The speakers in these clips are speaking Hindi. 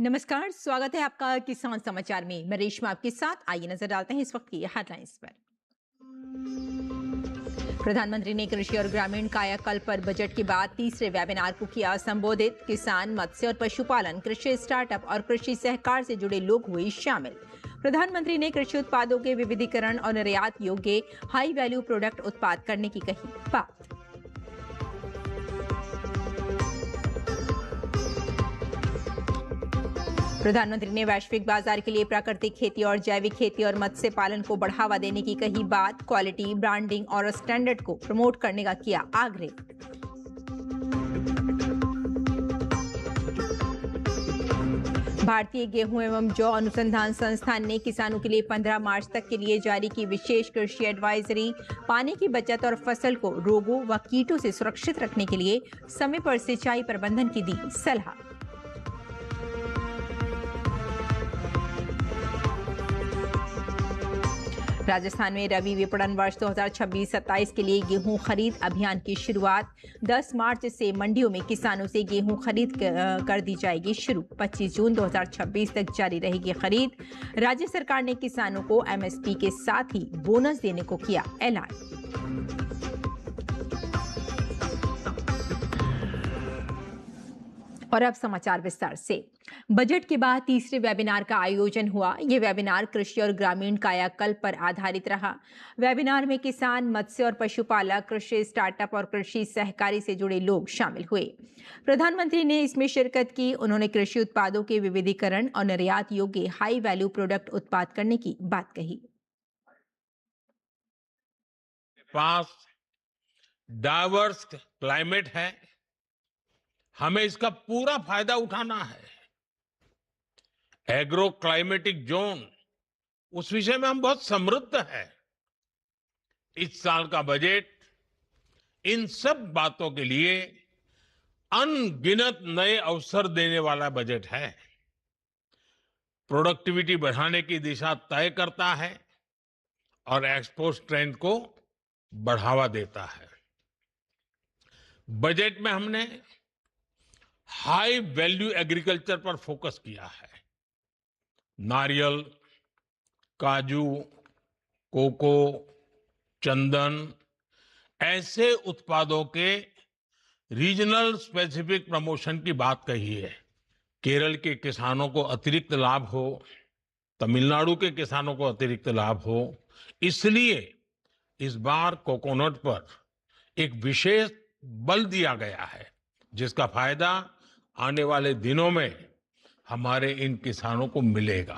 नमस्कार, स्वागत है आपका किसान समाचार में। मैं रेशमा आपके साथ। आइए नजर डालते हैं इस वक्त की हेडलाइंस पर। प्रधानमंत्री ने कृषि और ग्रामीण कायाकल्प पर बजट के बाद तीसरे वेबिनार को किया संबोधित। किसान, मत्स्य और पशुपालन, कृषि स्टार्टअप और कृषि सहकार से जुड़े लोग हुए शामिल। प्रधानमंत्री ने कृषि उत्पादों के विविधीकरण और निर्यात योग्य हाई वैल्यू प्रोडक्ट उत्पाद करने की कही बात। प्रधानमंत्री ने वैश्विक बाजार के लिए प्राकृतिक खेती और जैविक खेती और मत्स्य पालन को बढ़ावा देने की कही बात। क्वालिटी, ब्रांडिंग और स्टैंडर्ड को प्रमोट करने का किया आग्रह। भारतीय गेहूं एवं जौ अनुसंधान संस्थान ने किसानों के लिए 15 मार्च तक के लिए जारी की विशेष कृषि एडवाइजरी। पानी की बचत और फसल को रोगों व कीटों से सुरक्षित रखने के लिए समय पर सिंचाई प्रबंधन की दी सलाह। राजस्थान में रबी विपणन वर्ष 2026-27 के लिए गेहूं खरीद अभियान की शुरुआत। 10 मार्च से मंडियों में किसानों से गेहूं खरीद कर दी जाएगी शुरू। 25 जून 2026 तक जारी रहेगी खरीद। राज्य सरकार ने किसानों को एमएसपी के साथ ही बोनस देने को किया ऐलान। और अब समाचार विस्तार से। बजट के बाद तीसरे वेबिनार का आयोजन हुआ। यह वेबिनार कृषि और ग्रामीण कायाकल्प पर आधारित रहा। वेबिनार में किसान, मत्स्य और पशुपालक, कृषि स्टार्टअप और कृषि सहकारी से जुड़े लोग शामिल हुए। प्रधानमंत्री ने इसमें शिरकत की। उन्होंने कृषि उत्पादों के विविधीकरण और निर्यात योग्य हाई वैल्यू प्रोडक्ट उत्पाद करने की बात कही। पास डाइवर्स क्लाइमेट है, हमें इसका पूरा फायदा उठाना है। एग्रो क्लाइमेटिक जोन, उस विषय में हम बहुत समृद्ध हैं। इस साल का बजट इन सब बातों के लिए अनगिनत नए अवसर देने वाला बजट है। प्रोडक्टिविटी बढ़ाने की दिशा तय करता है और एक्सपोर्ट स्ट्रेंथ को बढ़ावा देता है। बजट में हमने हाई वैल्यू एग्रीकल्चर पर फोकस किया है। नारियल, काजू, कोको, चंदन ऐसे उत्पादों के रीजनल स्पेसिफिक प्रमोशन की बात कही है। केरल के किसानों को अतिरिक्त लाभ हो, तमिलनाडु के किसानों को अतिरिक्त लाभ हो, इसलिए इस बार कोकोनट पर एक विशेष बल दिया गया है, जिसका फायदा आने वाले दिनों में हमारे इन किसानों को मिलेगा।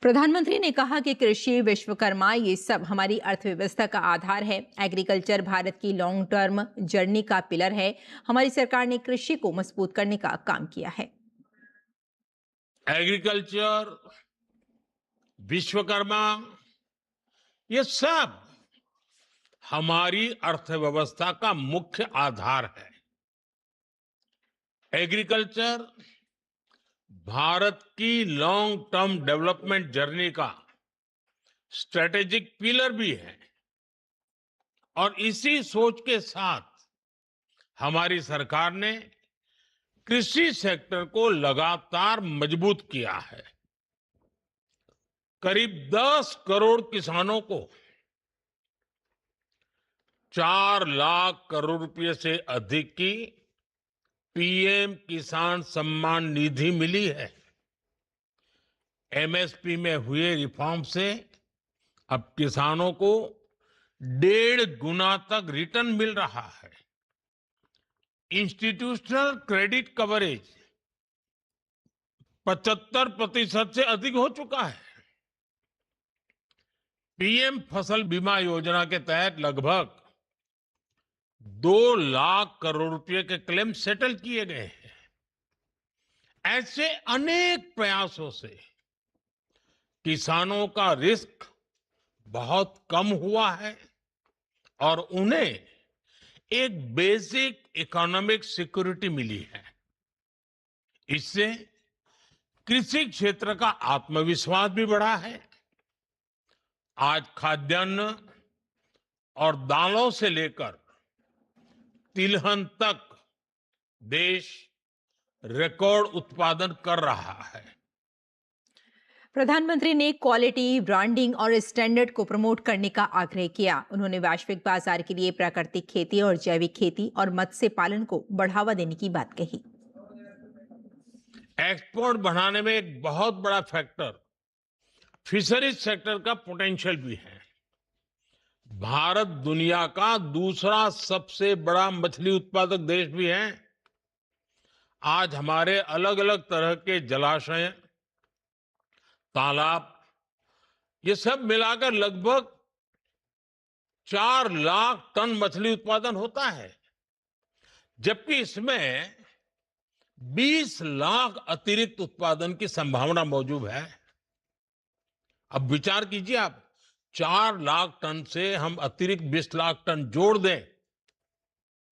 प्रधानमंत्री ने कहा कि कृषि, विश्वकर्मा, ये सब हमारी अर्थव्यवस्था का आधार है। एग्रीकल्चर भारत की लॉन्ग टर्म जर्नी का पिलर है। हमारी सरकार ने कृषि को मजबूत करने का काम किया है। एग्रीकल्चर, विश्वकर्मा, ये सब हमारी अर्थव्यवस्था का मुख्य आधार है। एग्रीकल्चर भारत की लॉन्ग टर्म डेवलपमेंट जर्नी का स्ट्रेटेजिक पिलर भी है और इसी सोच के साथ हमारी सरकार ने कृषि सेक्टर को लगातार मजबूत किया है। करीब 10 करोड़ किसानों को 4 लाख करोड़ रुपए से अधिक की पीएम किसान सम्मान निधि मिली है। एमएसपी में हुए रिफॉर्म से अब किसानों को 1.5 गुना तक रिटर्न मिल रहा है। इंस्टीट्यूशनल क्रेडिट कवरेज 75% से अधिक हो चुका है। पीएम फसल बीमा योजना के तहत लगभग 2 लाख करोड़ रुपए के क्लेम सेटल किए गए हैं। ऐसे अनेक प्रयासों से किसानों का रिस्क बहुत कम हुआ है और उन्हें एक बेसिक इकोनॉमिक सिक्योरिटी मिली है। इससे कृषि क्षेत्र का आत्मविश्वास भी बढ़ा है। आज खाद्यान्न और दालों से लेकर तिलहन तक देश रिकॉर्ड उत्पादन कर रहा है। प्रधानमंत्री ने क्वालिटी, ब्रांडिंग और स्टैंडर्ड को प्रमोट करने का आग्रह किया। उन्होंने वैश्विक बाजार के लिए प्राकृतिक खेती और जैविक खेती और मत्स्य पालन को बढ़ावा देने की बात कही। एक्सपोर्ट बढ़ाने में एक बहुत बड़ा फैक्टर फिशरीज सेक्टर का पोटेंशियल भी है। भारत दुनिया का दूसरा सबसे बड़ा मछली उत्पादक देश भी है। आज हमारे अलग अलग तरह के जलाशय, तालाब, ये सब मिलाकर लगभग 4 लाख टन मछली उत्पादन होता है, जबकि इसमें 20 लाख अतिरिक्त उत्पादन की संभावना मौजूद है। अब विचार कीजिए आप, 4 लाख टन से हम अतिरिक्त 20 लाख टन जोड़ दें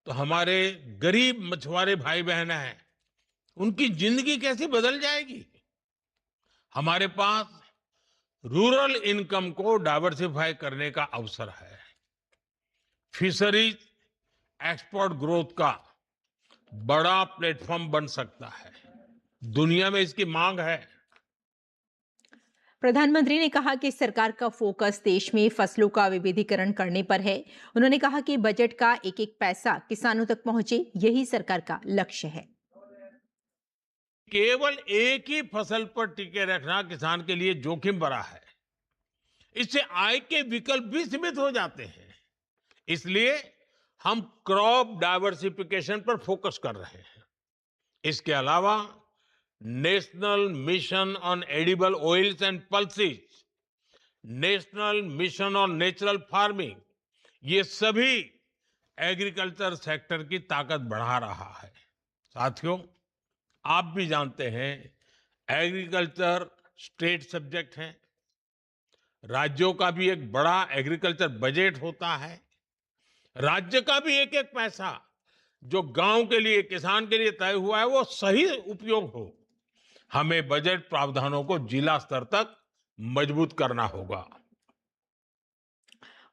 तो हमारे गरीब मछुआरे भाई बहन हैं, उनकी जिंदगी कैसी बदल जाएगी। हमारे पास रूरल इनकम को डाइवर्सिफाई करने का अवसर है। फिशरीज एक्सपोर्ट ग्रोथ का बड़ा प्लेटफॉर्म बन सकता है। दुनिया में इसकी मांग है। प्रधानमंत्री ने कहा कि सरकार का फोकस देश में फसलों का विविधीकरण करने पर है। उन्होंने कहा कि बजट का एक एक पैसा किसानों तक पहुंचे, यही सरकार का लक्ष्य है। केवल एक ही फसल पर टिके रखना किसान के लिए जोखिम भरा है। इससे आय के विकल्प भी सीमित हो जाते हैं। इसलिए हम क्रॉप डाइवर्सिफिकेशन पर फोकस कर रहे हैं। इसके अलावा national mission on edible oils and pulses, national mission on natural farming, ये सभी एग्रीकल्चर सेक्टर की ताकत बढ़ा रहा है। साथियों, आप भी जानते हैं, एग्रीकल्चर स्टेट सब्जेक्ट है। राज्यों का भी एक बड़ा एग्रीकल्चर बजट होता है। राज्य का भी एक एक पैसा जो गांव के लिए, किसान के लिए तय हुआ है, वो सही उपयोग हो। हमें बजट प्रावधानों को जिला स्तर तक मजबूत करना होगा।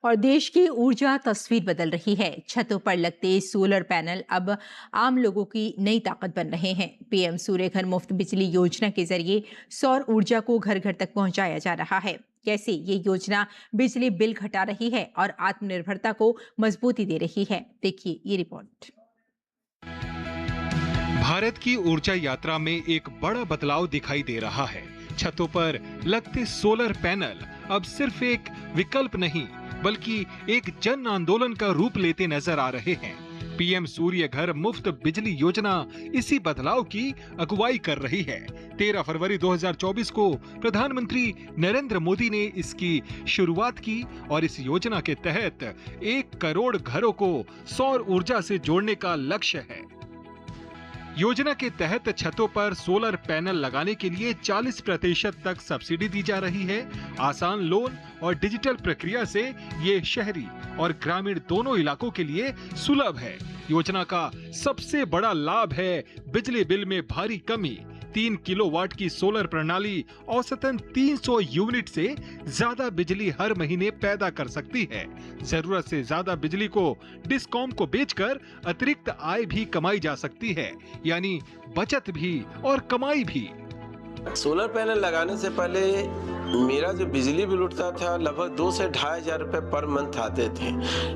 और देश की ऊर्जा तस्वीर बदल रही है। छतों पर लगते सोलर पैनल अब आम लोगों की नई ताकत बन रहे हैं। पीएम सूर्य घर मुफ्त बिजली योजना के जरिए सौर ऊर्जा को घर घर तक पहुंचाया जा रहा है। कैसे ये योजना बिजली बिल घटा रही है और आत्मनिर्भरता को मजबूती दे रही है, देखिए ये रिपोर्ट। भारत की ऊर्जा यात्रा में एक बड़ा बदलाव दिखाई दे रहा है। छतों पर लगते सोलर पैनल अब सिर्फ एक विकल्प नहीं, बल्कि एक जन आंदोलन का रूप लेते नजर आ रहे हैं। पीएम सूर्य घर मुफ्त बिजली योजना इसी बदलाव की अगुवाई कर रही है। 13 फरवरी 2024 को प्रधानमंत्री नरेंद्र मोदी ने इसकी शुरुआत की और इस योजना के तहत 1 करोड़ घरों को सौर ऊर्जा से जोड़ने का लक्ष्य है। योजना के तहत छतों पर सोलर पैनल लगाने के लिए 40% तक सब्सिडी दी जा रही है। आसान लोन और डिजिटल प्रक्रिया से ये शहरी और ग्रामीण दोनों इलाकों के लिए सुलभ है। योजना का सबसे बड़ा लाभ है बिजली बिल में भारी कमी। 3 किलोवाट की सोलर प्रणाली औसतन 300 यूनिट से ज्यादा बिजली हर महीने पैदा कर सकती है। जरूरत से ज्यादा बिजली को डिस्कॉम को बेचकर अतिरिक्त आय भी कमाई जा सकती है, यानी बचत भी और कमाई भी। सोलर पैनल लगाने से पहले मेरा जो बिजली बिल उठता था लगभग 2 से 2,500 रुपए पर मंथ आते थे,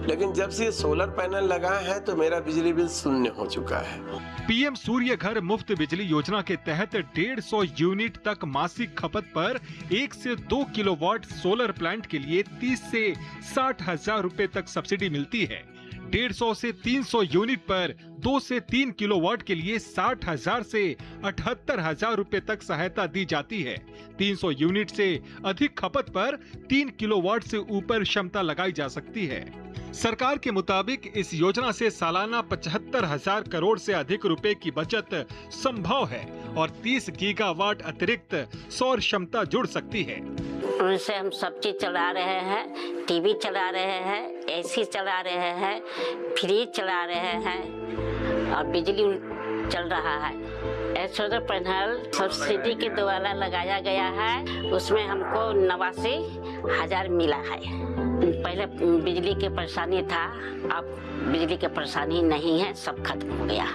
लेकिन जब से सोलर पैनल लगा है तो मेरा बिजली बिल शून्य हो चुका है। पीएम सूर्य घर मुफ्त बिजली योजना के तहत 150 यूनिट तक मासिक खपत पर 1 से 2 किलोवाट सोलर प्लांट के लिए 30 से 60 हजार रुपए तक सब्सिडी मिलती है। 150 से 300 यूनिट पर 2 से 3 किलोवाट के लिए 60,000 से 78,000 रुपए तक सहायता दी जाती है। 300 यूनिट से अधिक खपत पर 3 किलोवाट से ऊपर क्षमता लगाई जा सकती है। सरकार के मुताबिक इस योजना से सालाना 75,000 करोड़ से अधिक रुपए की बचत संभव है और 30 गीगावाट अतिरिक्त सौर क्षमता जुड़ सकती है। उनसे हम सब चीज चला रहे हैं, टीवी चला रहे हैं, एसी चला रहे हैं, फ्रिज चला रहे हैं और बिजली चल रहा है। सोलर पैनल सब्सिडी के द्वारा लगाया गया है, उसमें हमको 89,000 मिला है। पहले बिजली की परेशानी था, अब बिजली की परेशानी नहीं है, सब खत्म हो गया।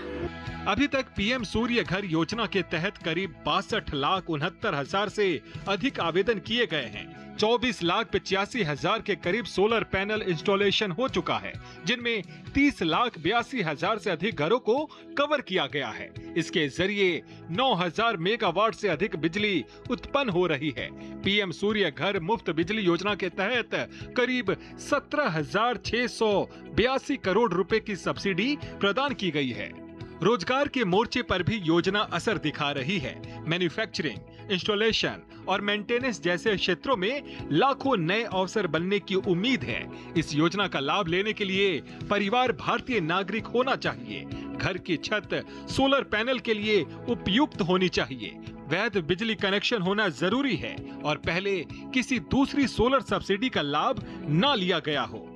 अभी तक पीएम सूर्य घर योजना के तहत करीब 62,69,000 से अधिक आवेदन किए गए हैं। 24,85,000 के करीब सोलर पैनल इंस्टॉलेशन हो चुका है, जिनमें 30,82,000 से अधिक घरों को कवर किया गया है। इसके जरिए 9,000 मेगावाट से अधिक बिजली उत्पन्न हो रही है। पीएम सूर्य घर मुफ्त बिजली योजना के तहत करीब 17,682 करोड़ रुपए की सब्सिडी प्रदान की गई है। रोजगार के मोर्चे पर भी योजना असर दिखा रही है। मैन्युफैक्चरिंग, इंस्टॉलेशन और मेंटेनेंस जैसे क्षेत्रों में लाखों नए अवसर बनने की उम्मीद है। इस योजना का लाभ लेने के लिए परिवार भारतीय नागरिक होना चाहिए। घर की छत सोलर पैनल के लिए उपयुक्त होनी चाहिए। वैध बिजली कनेक्शन होना जरूरी है और पहले किसी दूसरी सोलर सब्सिडी का लाभ न लिया गया हो।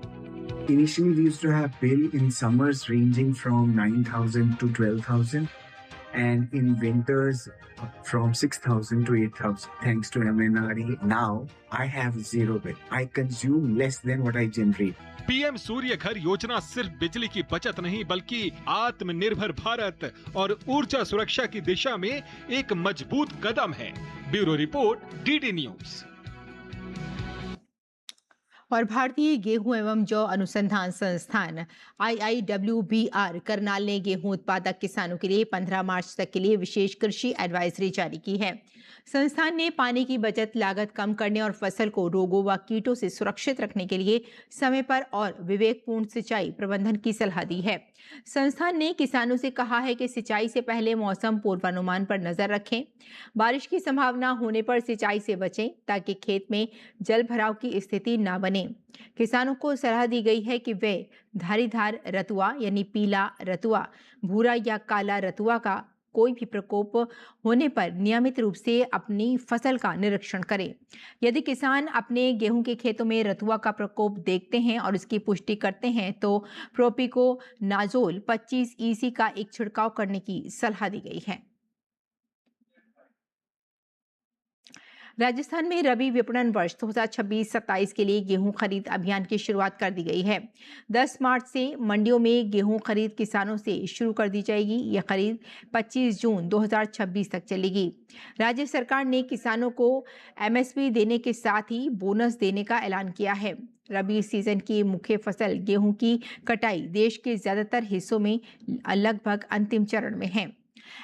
Initially, we used to have bill in summers ranging from 9,000 to 12,000 and in winters from 6,000 to 8,000. Thanks to MNRE, now I have zero bill. I consume less than what I generate. PM Surya Ghar Yojana सिर्फ बिजली की बचत नहीं बल्कि आत्मनिर्भर भारत और ऊर्जा सुरक्षा की दिशा में एक मजबूत कदम है। Bureau report, DD news. और भारतीय गेहूं एवं जौ अनुसंधान संस्थान IIWBR करनाल ने गेहूं उत्पादक किसानों के लिए 15 मार्च तक के लिए विशेष कृषि एडवाइजरी जारी की है। संस्थान ने पानी की बचत, लागत कम करने और फसल को रोगों व कीटों से सुरक्षित रखने के लिए समय पर और विवेकपूर्ण सिंचाई प्रबंधन की सलाह दी है। संस्थान ने किसानों से कहा है कि सिंचाई से पहले मौसम पूर्वानुमान पर नजर रखें। बारिश की संभावना होने पर सिंचाई से बचें ताकि खेत में जल भराव की स्थिति न बने। किसानों को सलाह दी गई है कि वे धारीदार रतुआ यानी पीला रतुआ, भूरा या काला रतुआ का कोई भी प्रकोप होने पर नियमित रूप से अपनी फसल का निरीक्षण करें। यदि किसान अपने गेहूं के खेतों में रतुआ का प्रकोप देखते हैं और इसकी पुष्टि करते हैं तो प्रोपिकोनाजोल 25 EC का एक छिड़काव करने की सलाह दी गई है। राजस्थान में रबी विपणन वर्ष 2026-27 के लिए गेहूं खरीद अभियान की शुरुआत कर दी गई है। 10 मार्च से मंडियों में गेहूं खरीद किसानों से शुरू कर दी जाएगी। यह खरीद 25 जून 2026 तक चलेगी। राज्य सरकार ने किसानों को MSP देने के साथ ही बोनस देने का ऐलान किया है। रबी सीजन की मुख्य फसल गेहूं की कटाई देश के ज्यादातर हिस्सों में लगभग अंतिम चरण में है।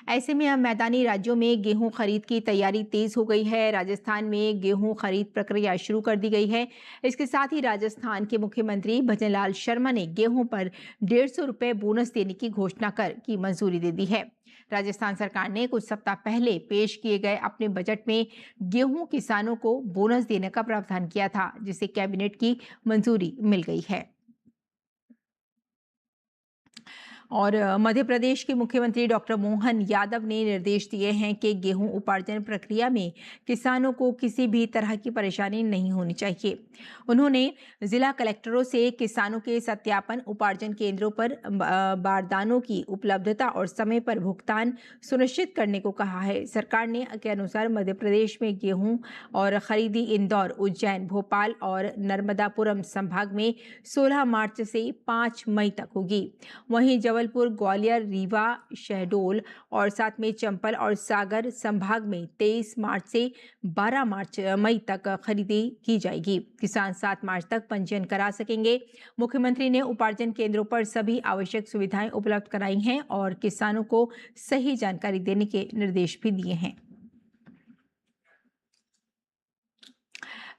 ऐसे में अब मैदानी राज्यों में गेहूं खरीद की तैयारी तेज हो गई है। राजस्थान में गेहूं खरीद प्रक्रिया शुरू कर दी गई है। इसके साथ ही राजस्थान के मुख्यमंत्री भजनलाल शर्मा ने गेहूं पर 150 रुपए बोनस देने की घोषणा कर की मंजूरी दे दी है। राजस्थान सरकार ने कुछ सप्ताह पहले पेश किए गए अपने बजट में गेहूं किसानों को बोनस देने का प्रावधान किया था, जिसे कैबिनेट की मंजूरी मिल गई है। और मध्य प्रदेश के मुख्यमंत्री डॉक्टर मोहन यादव ने निर्देश दिए हैं कि गेहूं उपार्जन प्रक्रिया में किसानों को किसी भी तरह की परेशानी नहीं होनी चाहिए। उन्होंने जिला कलेक्टरों से किसानों के सत्यापन, उपार्जन केंद्रों पर बारदानों की उपलब्धता और समय पर भुगतान सुनिश्चित करने को कहा है। सरकार ने के अनुसार मध्य प्रदेश में गेहूं और खरीदी इंदौर, उज्जैन, भोपाल और नर्मदापुरम संभाग में 16 मार्च से 5 मई तक होगी। वहीं जबलपुर, ग्वालियर, रीवा, शहडोल और साथ में चंबल और सागर संभाग में 23 मार्च से 12 मई तक खरीदी की जाएगी। किसान 7 मार्च तक पंजीयन करा सकेंगे। मुख्यमंत्री ने उपार्जन केंद्रों पर सभी आवश्यक सुविधाएं उपलब्ध कराई हैं और किसानों को सही जानकारी देने के निर्देश भी दिए हैं।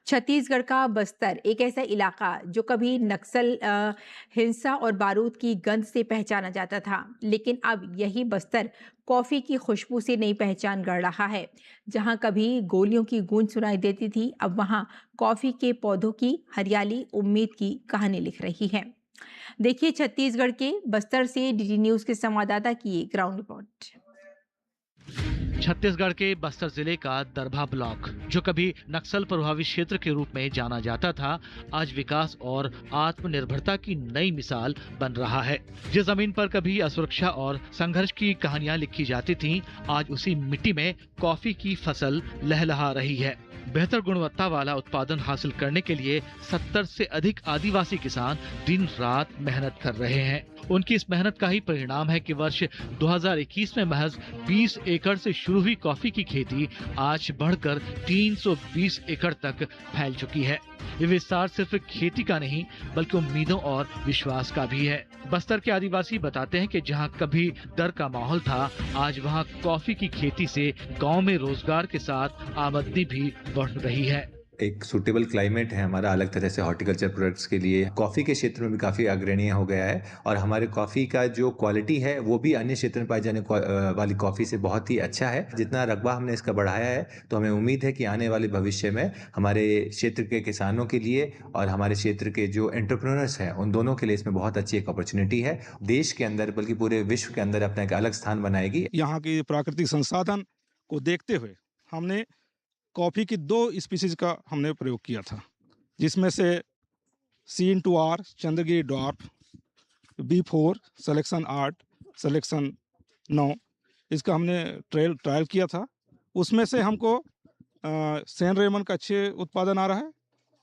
छत्तीसगढ़ का बस्तर एक ऐसा इलाका जो कभी नक्सल हिंसा और बारूद की गंध से पहचाना जाता था, लेकिन अब यही बस्तर कॉफी की खुशबू से नई पहचान गढ़ रहा है। जहां कभी गोलियों की गूंज सुनाई देती थी, अब वहां कॉफी के पौधों की हरियाली उम्मीद की कहानी लिख रही है। देखिए छत्तीसगढ़ के बस्तर से डीडी न्यूज के संवाददाता की ग्राउंड रिपोर्ट। छत्तीसगढ़ के बस्तर जिले का दरभा ब्लॉक, जो कभी नक्सल प्रभावित क्षेत्र के रूप में जाना जाता था, आज विकास और आत्मनिर्भरता की नई मिसाल बन रहा है। जिस जमीन पर कभी असुरक्षा और संघर्ष की कहानियां लिखी जाती थीं, आज उसी मिट्टी में कॉफी की फसल लहलहा रही है। बेहतर गुणवत्ता वाला उत्पादन हासिल करने के लिए 70 से अधिक आदिवासी किसान दिन रात मेहनत कर रहे हैं। उनकी इस मेहनत का ही परिणाम है कि वर्ष 2021 में महज 20 एकड़ से शुरू हुई कॉफी की खेती आज बढ़कर 320 एकड़ तक फैल चुकी है। ये विस्तार सिर्फ खेती का नहीं बल्कि उम्मीदों और विश्वास का भी है। बस्तर के आदिवासी बताते हैं कि जहां कभी डर का माहौल था, आज वहां कॉफी की खेती से गांव में रोजगार के साथ आमदनी भी बढ़ रही है। एक सूटेबल क्लाइमेट है हमारा अलग तरह से हॉर्टिकल्चर प्रोडक्ट्स के लिए। कॉफ़ी के क्षेत्र में भी काफ़ी अग्रणीय हो गया है और हमारे कॉफ़ी का जो क्वालिटी है वो भी अन्य क्षेत्र में पाई जाने वाली कॉफ़ी से बहुत ही अच्छा है। जितना रकबा हमने इसका बढ़ाया है तो हमें उम्मीद है कि आने वाले भविष्य में हमारे क्षेत्र के किसानों के लिए और हमारे क्षेत्र के जो एंटरप्रेन्योर्स हैं उन दोनों के लिए इसमें बहुत अच्छी एक अपॉर्चुनिटी है। देश के अंदर बल्कि पूरे विश्व के अंदर अपना एक अलग स्थान बनाएगी। यहाँ की प्राकृतिक संसाधन को देखते हुए हमने कॉफ़ी की 2 स्पीसीज का हमने प्रयोग किया था, जिसमें से C/R Chandragiri dwarf, B4 selection 8 selection 9 इसका हमने ट्रायल किया था। उसमें से हमको सैन रेमन का अच्छे उत्पादन आ रहा है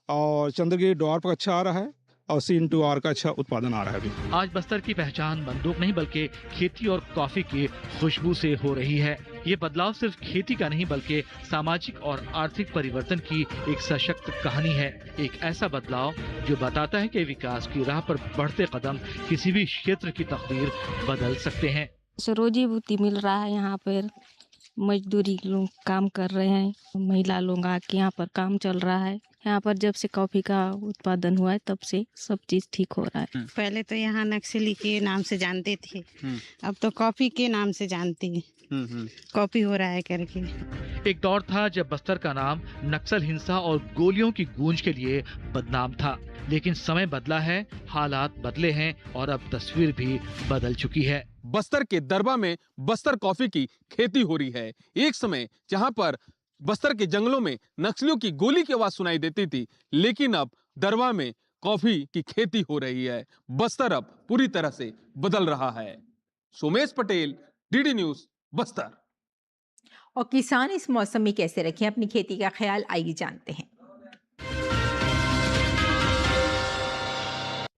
और चंद्रगिरी ड्वार्फ का अच्छा आ रहा है और C/R का अच्छा उत्पादन आ रहा है अभी। आज बस्तर की पहचान बंदूक नहीं बल्कि खेती और कॉफी की खुशबू से हो रही है। ये बदलाव सिर्फ खेती का नहीं बल्कि सामाजिक और आर्थिक परिवर्तन की एक सशक्त कहानी है। एक ऐसा बदलाव जो बताता है कि विकास की राह पर बढ़ते कदम किसी भी क्षेत्र की तकदीर बदल सकते हैं। रोजी रोटी मिल रहा है, यहाँ पर मजदूरी लोग काम कर रहे हैं, महिला लोग आके यहाँ पर काम चल रहा है। यहाँ पर जब से कॉफी का उत्पादन हुआ है तब से सब चीज ठीक हो रहा है। पहले तो यहाँ नक्सली के नाम से जानते थे, अब तो कॉफी के नाम से जानते हैं। कॉफी हो रहा है करके। एक दौर था जब बस्तर का नाम नक्सल हिंसा और गोलियों की गूंज के लिए बदनाम था, लेकिन समय बदला है, हालात बदले हैं और अब तस्वीर भी बदल चुकी है। बस्तर के दरबा में बस्तर कॉफी की खेती हो रही है। एक समय जहां पर बस्तर के जंगलों में नक्सलियों की गोली की आवाज सुनाई देती थी, लेकिन अब दरबा में कॉफी की खेती हो रही है। बस्तर अब पूरी तरह से बदल रहा है। Somesh Patel, DD news, Bastar. और किसान इस मौसम में कैसे रखें अपनी खेती का ख्याल, आइए जानते हैं।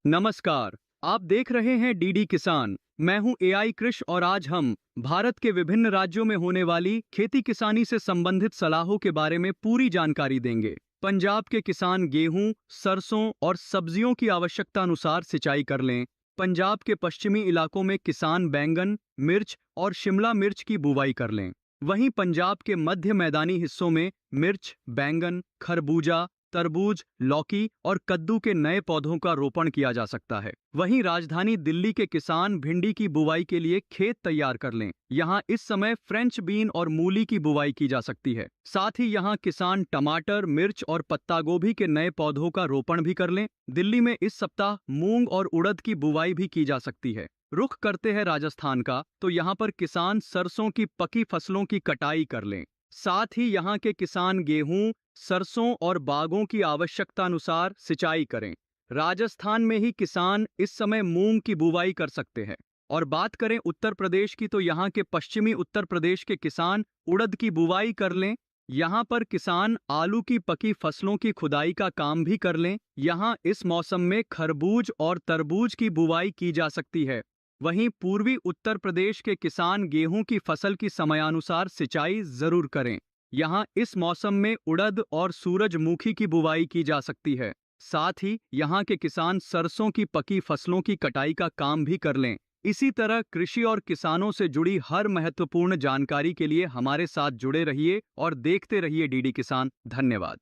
नमस्कार, आप देख रहे हैं डीडी किसान। मैं हूं AI कृष और आज हम भारत के विभिन्न राज्यों में होने वाली खेती किसानी से संबंधित सलाहों के बारे में पूरी जानकारी देंगे। पंजाब के किसान गेहूं, सरसों और सब्जियों की आवश्यकता अनुसार सिंचाई कर लें। पंजाब के पश्चिमी इलाकों में किसान बैंगन, मिर्च और शिमला मिर्च की बुवाई कर लें। वहीं पंजाब के मध्य मैदानी हिस्सों में मिर्च, बैंगन, खरबूजा, तरबूज, लौकी और कद्दू के नए पौधों का रोपण किया जा सकता है। वहीं राजधानी दिल्ली के किसान भिंडी की बुवाई के लिए खेत तैयार कर लें। यहाँ इस समय फ्रेंच बीन और मूली की बुवाई की जा सकती है। साथ ही यहाँ किसान टमाटर, मिर्च और पत्ता गोभी के नए पौधों का रोपण भी कर लें। दिल्ली में इस सप्ताह मूंग और उड़द की बुवाई भी की जा सकती है। रुख करते हैं राजस्थान का, तो यहाँ पर किसान सरसों की पकी फसलों की कटाई कर लें। साथ ही यहाँ के किसान गेहूं, सरसों और बागों की आवश्यकता अनुसार सिंचाई करें। राजस्थान में ही किसान इस समय मूंग की बुवाई कर सकते हैं। और बात करें उत्तर प्रदेश की, तो यहाँ के पश्चिमी उत्तर प्रदेश के किसान उड़द की बुवाई कर लें। यहाँ पर किसान आलू की पकी फसलों की खुदाई का काम भी कर लें। यहाँ इस मौसम में खरबूज और तरबूज की बुवाई की जा सकती है। वहीं पूर्वी उत्तर प्रदेश के किसान गेहूं की फसल की समयानुसार सिंचाई जरूर करें। यहाँ इस मौसम में उड़द और सूरजमुखी की बुवाई की जा सकती है। साथ ही यहाँ के किसान सरसों की पकी फसलों की कटाई का काम भी कर लें। इसी तरह कृषि और किसानों से जुड़ी हर महत्वपूर्ण जानकारी के लिए हमारे साथ जुड़े रहिए और देखते रहिए डीडी किसान। धन्यवाद।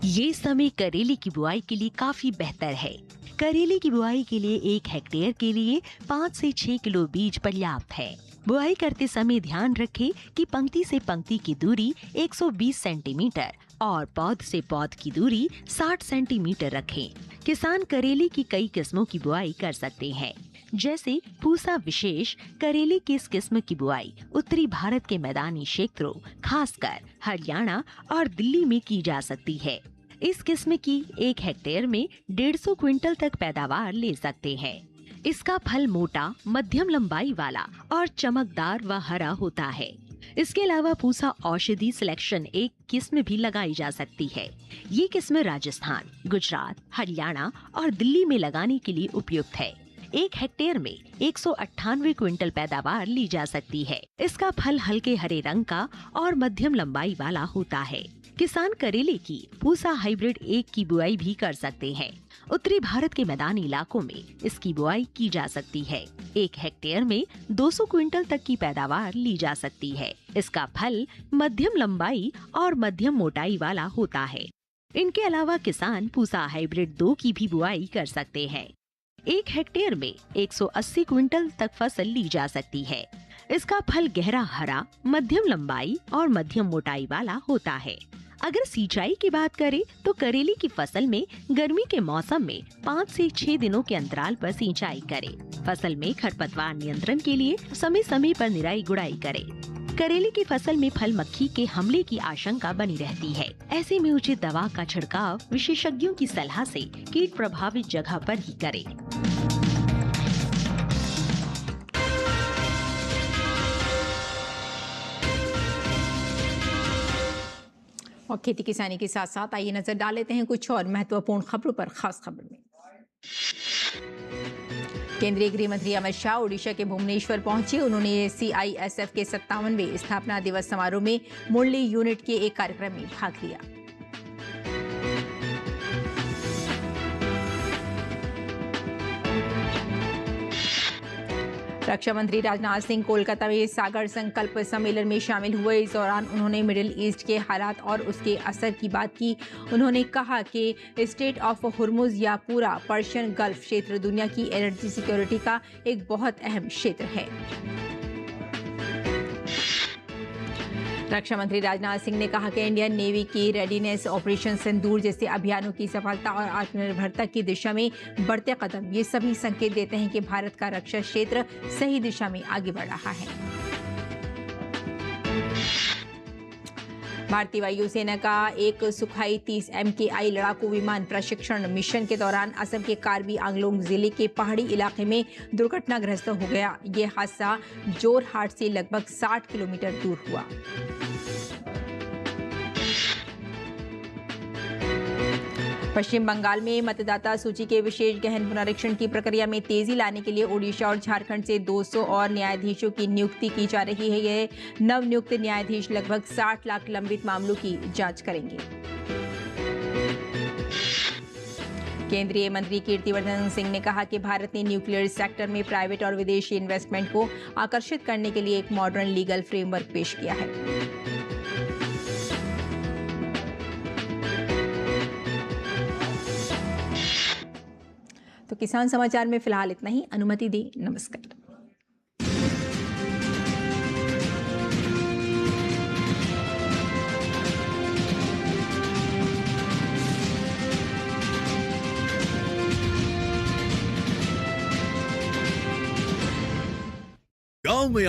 ये समय करेले की बुआई के लिए काफी बेहतर है। करेले की बुआई के लिए 1 हेक्टेयर के लिए 5 से 6 किलो बीज पर्याप्त है। बुआई करते समय ध्यान रखें कि पंक्ति से पंक्ति की दूरी 120 सेंटीमीटर और पौध से पौध की दूरी 60 सेंटीमीटर रखें। किसान करेले की कई किस्मों की बुआई कर सकते हैं, जैसे पूसा विशेष करेले की इस किस्म की बुआई उत्तरी भारत के मैदानी क्षेत्रों, खासकर हरियाणा और दिल्ली में की जा सकती है। इस किस्म की 1 हेक्टेयर में 150 क्विंटल तक पैदावार ले सकते हैं। इसका फल मोटा, मध्यम लंबाई वाला और चमकदार व हरा होता है। इसके अलावा पूसा औषधि सिलेक्शन एक किस्म भी लगाई जा सकती है। ये किस्म राजस्थान, गुजरात, हरियाणा और दिल्ली में लगाने के लिए उपयुक्त है। 1 हेक्टेयर में 198 क्विंटल पैदावार ली जा सकती है। इसका फल हल्के हरे रंग का और मध्यम लंबाई वाला होता है। किसान करेले की पूसा हाइब्रिड 1 की बुआई भी कर सकते हैं। उत्तरी भारत के मैदानी इलाकों में इसकी बुआई की जा सकती है। 1 हेक्टेयर में 200 क्विंटल तक की पैदावार ली जा सकती है। इसका फल मध्यम लंबाई और मध्यम मोटाई वाला होता है। इनके अलावा किसान पूसा हाइब्रिड 2 की भी बुआई कर सकते हैं। 1 हेक्टेयर में 180 क्विंटल तक फसल ली जा सकती है। इसका फल गहरा हरा, मध्यम लंबाई और मध्यम मोटाई वाला होता है। अगर सिंचाई की बात करें तो करेले की फसल में गर्मी के मौसम में 5 से 6 दिनों के अंतराल पर सिंचाई करें। फसल में खरपतवार नियंत्रण के लिए समय समय पर निराई गुड़ाई करें। करेले की फसल में फल मक्खी के हमले की आशंका बनी रहती है। ऐसे में उचित दवा का छिड़काव विशेषज्ञों की सलाह से कीट प्रभावित जगह पर ही करें। और खेती किसानी के साथ साथ आइए नजर डाल लेते हैं कुछ और महत्वपूर्ण खबरों पर। खास खबर में केंद्रीय गृह मंत्री अमित शाह ओडिशा के भुवनेश्वर पहुंचे। उन्होंने CISF के 57वें स्थापना दिवस समारोह में मुरली यूनिट के एक कार्यक्रम में भाग लिया। रक्षा मंत्री राजनाथ सिंह कोलकाता में सागर संकल्प सम्मेलन में शामिल हुए। इस दौरान उन्होंने मिडिल ईस्ट के हालात और उसके असर की बात की। उन्होंने कहा कि स्टेट ऑफ हुर्मुज या पूरा पर्शियन गल्फ क्षेत्र दुनिया की एनर्जी सिक्योरिटी का एक बहुत अहम क्षेत्र है। रक्षा मंत्री राजनाथ सिंह ने कहा कि इंडियन नेवी की रेडीनेस, ऑपरेशन सिंदूर जैसे अभियानों की सफलता और आत्मनिर्भरता की दिशा में बढ़ते कदम, ये सभी संकेत देते हैं कि भारत का रक्षा क्षेत्र सही दिशा में आगे बढ़ रहा है। भारतीय वायुसेना का एक सुखाई 30 MKI लड़ाकू विमान प्रशिक्षण मिशन के दौरान असम के कार्बी आंगलोंग जिले के पहाड़ी इलाके में दुर्घटनाग्रस्त हो गया। ये हादसा जोरहाट से लगभग 60 किलोमीटर दूर हुआ। पश्चिम बंगाल में मतदाता सूची के विशेष गहन पुनरीक्षण की प्रक्रिया में तेजी लाने के लिए ओडिशा और झारखंड से 200 और न्यायाधीशों की नियुक्ति की जा रही है। ये नवनियुक्त न्यायाधीश लगभग 60 लाख लंबित मामलों की जांच करेंगे। केंद्रीय मंत्री कीर्तिवर्धन सिंह ने कहा कि भारत ने न्यूक्लियर सेक्टर में प्राइवेट और विदेशी इन्वेस्टमेंट को आकर्षित करने के लिए एक मॉडर्न लीगल फ्रेमवर्क पेश किया है। तो किसान समाचार में फिलहाल इतना ही। अनुमति दें। नमस्कार। गांव में